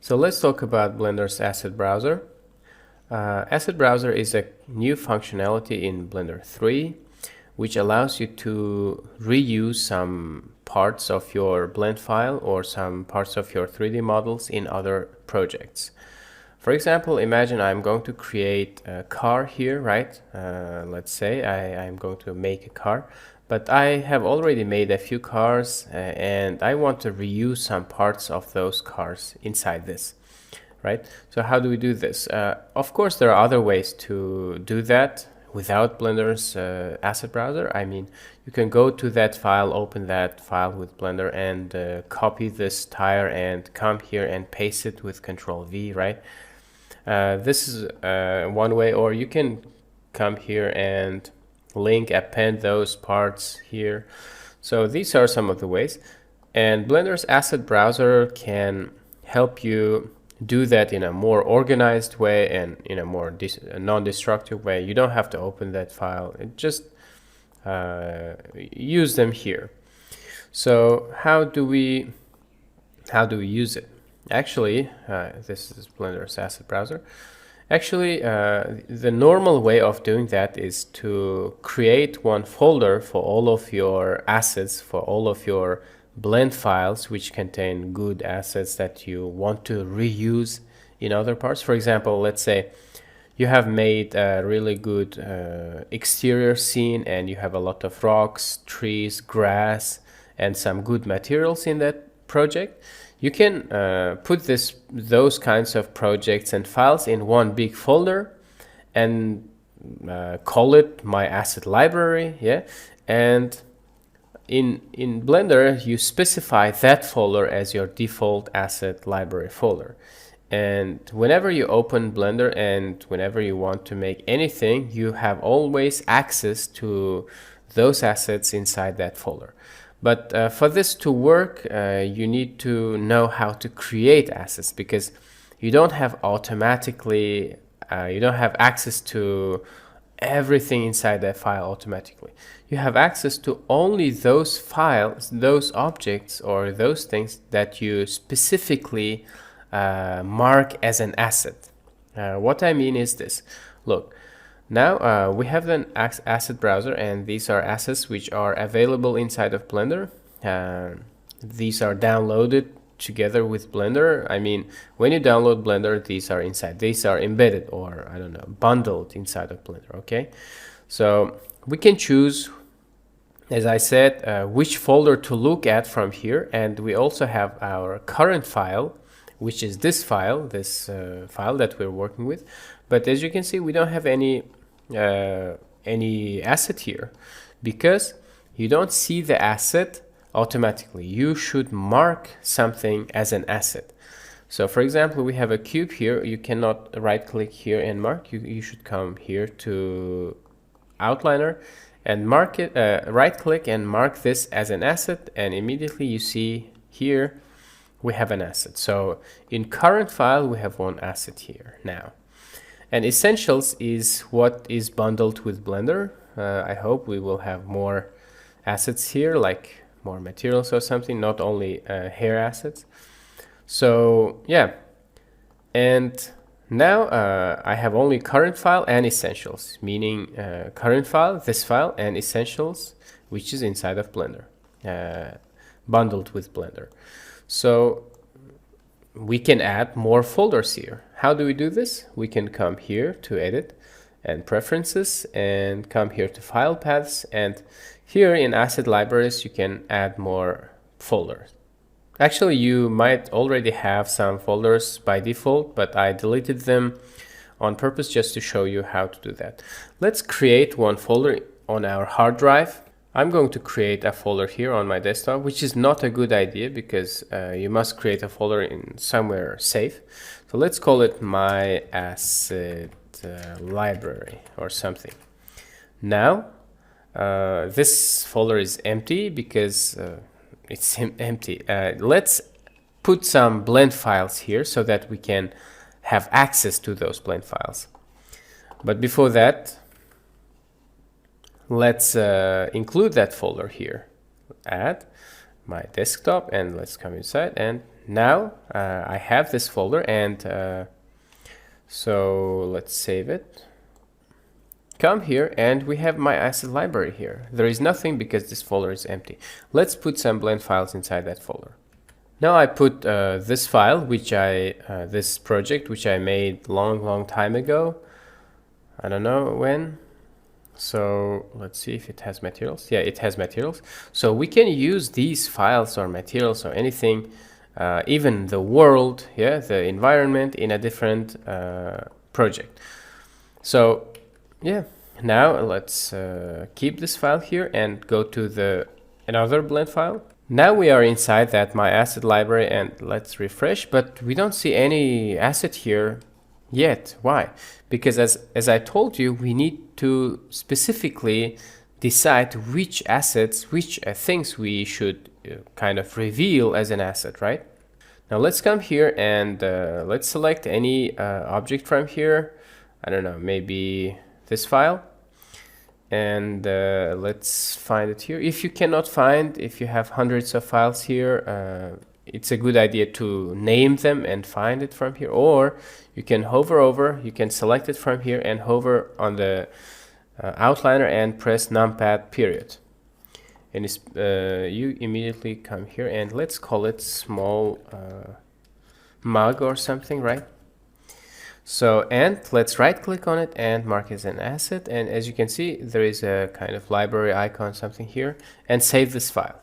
So let's talk about Blender's Asset Browser. Asset Browser is a new functionality in Blender 3 which allows you to reuse some parts of your blend file or some parts of your 3D models in other projects. For example, imagine I'm going to create a car here, right? Let's say I'm going to make a car, but I have already made a few cars and I want to reuse some parts of those cars inside this, right? So how do we do this? Of course, there are other ways to do that without Blender's asset browser. I mean, you can go to that file, open that file with Blender and copy this tire and come here and paste it with Control V, right? This is one way, or you can come here and append those parts here. So these are some of the ways, and Blender's asset browser can help you do that in a more organized way and in a more non-destructive way. You don't have to open that file, just use them here. So how do we use it? Actually, this is Blender's asset browser. Actually, the normal way of doing that is to create one folder for all of your assets, for all of your blend files which contain good assets that you want to reuse in other parts. For example, let's say you have made a really good exterior scene and you have a lot of rocks, trees, grass, and some good materials in that project. You can put those kinds of projects and files in one big folder and call it my asset library, yeah. And in Blender, you specify that folder as your default asset library folder. And whenever you open Blender and whenever you want to make anything, you have always access to those assets inside that folder. But for this to work, you need to know how to create assets, because you don't have you don't have access to everything inside that file automatically. You have access to only those files, those objects, or those things that you specifically mark as an asset. What I mean is this. Look. Now we have an asset browser, and these are assets which are available inside of Blender. These are downloaded together with Blender. I mean, when you download Blender, these are inside. These are embedded, or I don't know, bundled inside of Blender, okay? So we can choose, as I said, which folder to look at from here, and we also have our current file, which is this file, file that we're working with. But as you can see, we don't have any asset here, because you don't see the asset automatically. You should mark something as an asset. So for example, we have a cube here. You cannot right click here and mark. You should come here to Outliner and mark it, right click and mark this as an asset, and immediately you see here we have an asset. So in current file we have one asset here now. And Essentials is what is bundled with Blender. I hope we will have more assets here, like more materials or something, not only hair assets. So yeah, and now I have only current file and Essentials, meaning current file, this file, and Essentials, which is inside of Blender, bundled with Blender. So we can add more folders here. How do we do this? We can come here to Edit and Preferences and come here to File Paths, and here in Asset Libraries you can add more folders. Actually, you might already have some folders by default, but I deleted them on purpose just to show you how to do that. Let's create one folder on our hard drive. I'm going to create a folder here on my desktop, which is not a good idea, because you must create a folder in somewhere safe. So let's call it my asset library or something. Now this folder is empty because it's empty. Let's put some blend files here so that we can have access to those blend files. But before that, let's include that folder here. Add my desktop, and let's come inside, and now I have this folder, and so let's save it. Come here and we have my asset library here. There is nothing because this folder is empty. Let's put some blend files inside that folder. Now I put this file, this project, which I made long time ago. I don't know when. So let's see if it has materials. Yeah, it has materials. So we can use these files or materials or anything, even the world, yeah, the environment in a different project. So yeah, now let's keep this file here and go to another blend file. Now we are inside that my asset library, and let's refresh, but we don't see any asset here yet. Why? Because as I told you, we need to specifically decide which assets, which things we should kind of reveal as an asset, right? Now let's come here and let's select any object from here. I don't know, maybe this file, and let's find it here. If you cannot find, if you have hundreds of files here, it's a good idea to name them and find it from here, or you can hover over, you can select it from here and hover on the outliner and press numpad period, and you immediately come here, and let's call it small mug or something, right? So, and let's right click on it and mark as an asset, and as you can see, there is a kind of library icon, something here, and save this file.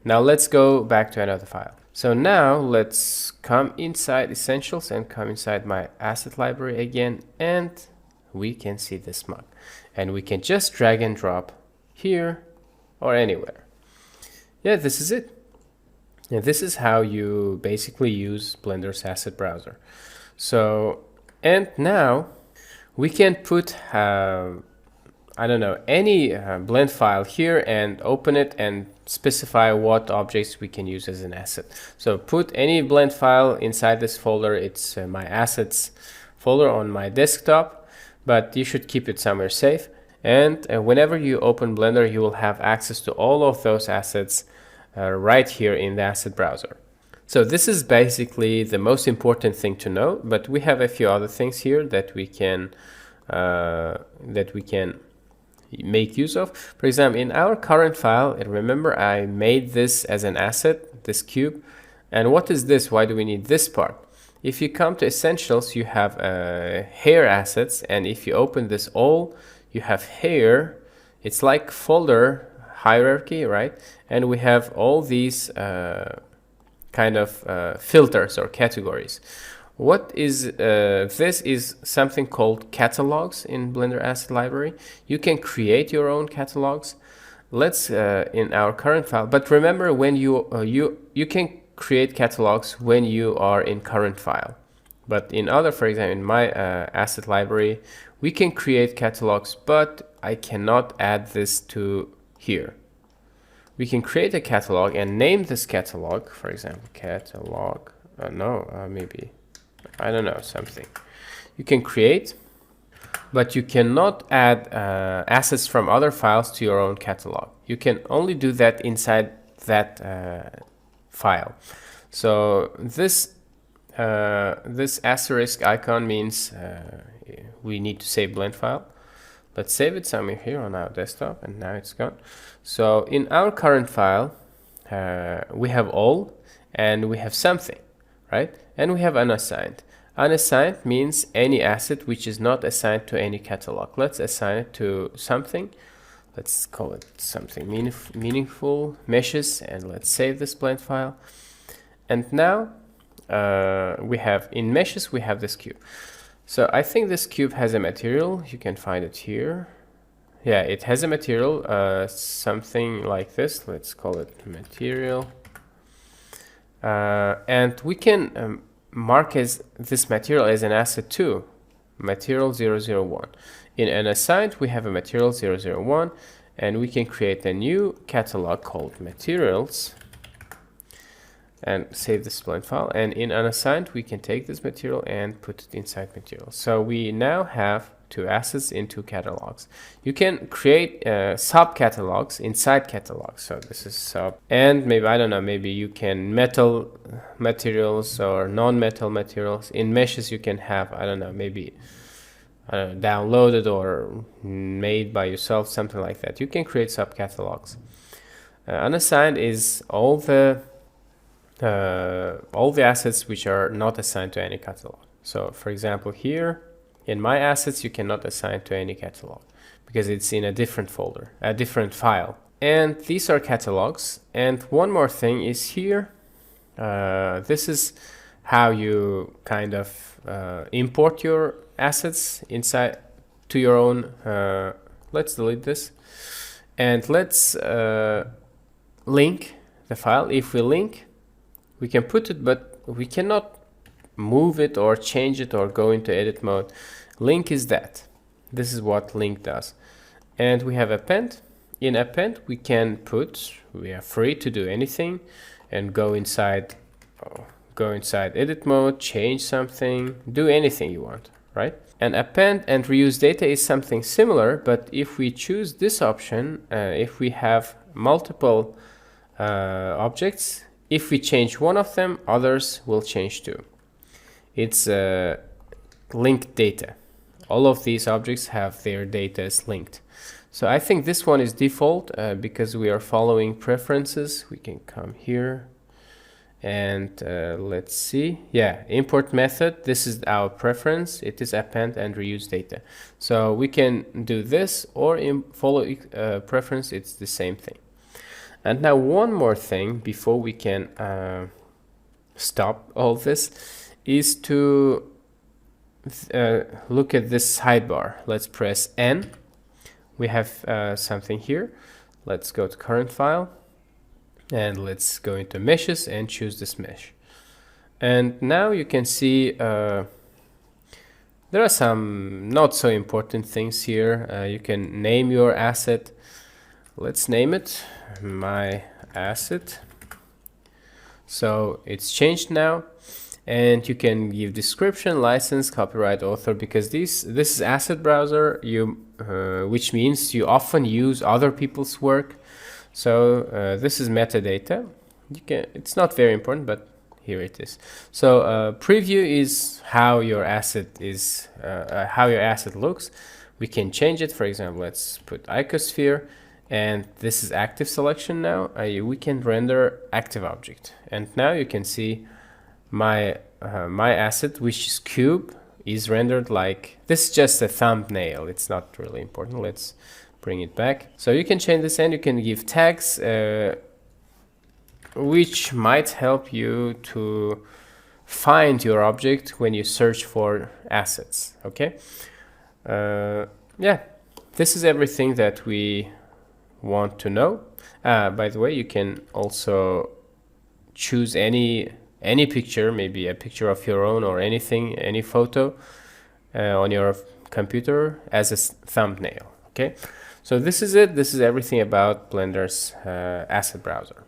Now let's go back to another file. So now let's come inside Essentials and come inside my asset library again, and we can see this mug, and we can just drag and drop here or anywhere. Yeah, this is it. And this is how you basically use Blender's asset browser. So, and now we can put, I don't know, any blend file here and open it and specify what objects we can use as an asset. So put any blend file inside this folder. It's my assets folder on my desktop, but you should keep it somewhere safe. And whenever you open Blender, you will have access to all of those assets right here in the asset browser. So this is basically the most important thing to know, but we have a few other things here that we can make use of. For example, in our current file, and remember I made this as an asset, this cube. And what is this? Why do we need this part? If you come to Essentials, you have hair assets, and if you open this all, you have hair. It's like folder hierarchy, right? And we have all these kind of filters or categories. What is this is something called catalogs in Blender Asset Library. You can create your own catalogs. Let's in our current file, but remember when you can create catalogs when you are in current file. But in other, for example, in my asset library, we can create catalogs, but I cannot add this to here. We can create a catalog and name this catalog, for example, catalog, maybe, I don't know, something. You can create, but you cannot add assets from other files to your own catalog. You can only do that inside that file. So this asterisk icon means we need to save blend file. Let's save it somewhere here on our desktop, and now it's gone. So in our current file, we have all, and we have something, right? And we have unassigned. Unassigned means any asset which is not assigned to any catalog. Let's assign it to something. Let's call it something meaningful meshes, and let's save this blend file. And now we have in meshes, we have this cube. So I think this cube has a material. You can find it here. Yeah, it has a material, something like this. Let's call it material. And we can mark this material as an asset too, material 001. In unassigned, we have a material 001, and we can create a new catalog called materials and save this blend file. And in unassigned, we can take this material and put it inside material. So we now have to assets into catalogs. You can create sub-catalogs inside catalogs. So this is sub, and maybe, I don't know, maybe you can metal materials or non-metal materials. In meshes you can have, I don't know, maybe downloaded or made by yourself, something like that. You can create sub-catalogs. Unassigned is all the assets which are not assigned to any catalog. So for example, here in my assets, you cannot assign to any catalog because it's in a different folder, a different file. And these are catalogs. And one more thing is here. This is how you kind of import your assets inside to your own. Let's delete this and let's link the file. If we link, we can put it, but we cannot move it or change it or go into edit mode. Link is that. This is what link does. And we have append. In append, we can put, we are free to do anything and go inside edit mode, change something, do anything you want, right? And append and reuse data is something similar, but if we choose this option, if we have multiple objects, if we change one of them, others will change too. It's linked data. All of these objects have their data as linked. So I think this one is default because we are following preferences. We can come here and let's see. Yeah, import method. This is our preference. It is append and reuse data. So we can do this or follow preference. It's the same thing. And now one more thing before we can stop all this is to look at this sidebar. Let's press N. We have something here. Let's go to current file and let's go into meshes and choose this mesh. And now you can see there are some not so important things here. You can name your asset. Let's name it my asset. So it's changed now, and you can give description, license, copyright, author, because this is asset browser, which means you often use other people's work. So this is metadata. It's not very important, but here it is. So preview is how your asset is, how your asset looks. We can change it. For example, let's put icosphere. And this is active selection now. We can render active object. And now you can see my asset, which is cube, is rendered like, this is just a thumbnail. It's not really important. Let's bring it back. So you can change this and you can give tags, which might help you to find your object when you search for assets, okay? Yeah, this is everything that we want to know. By the way, you can also choose any picture, maybe a picture of your own or anything, any photo on your computer as a thumbnail. Okay, so this is it. This is everything about Blender's asset browser.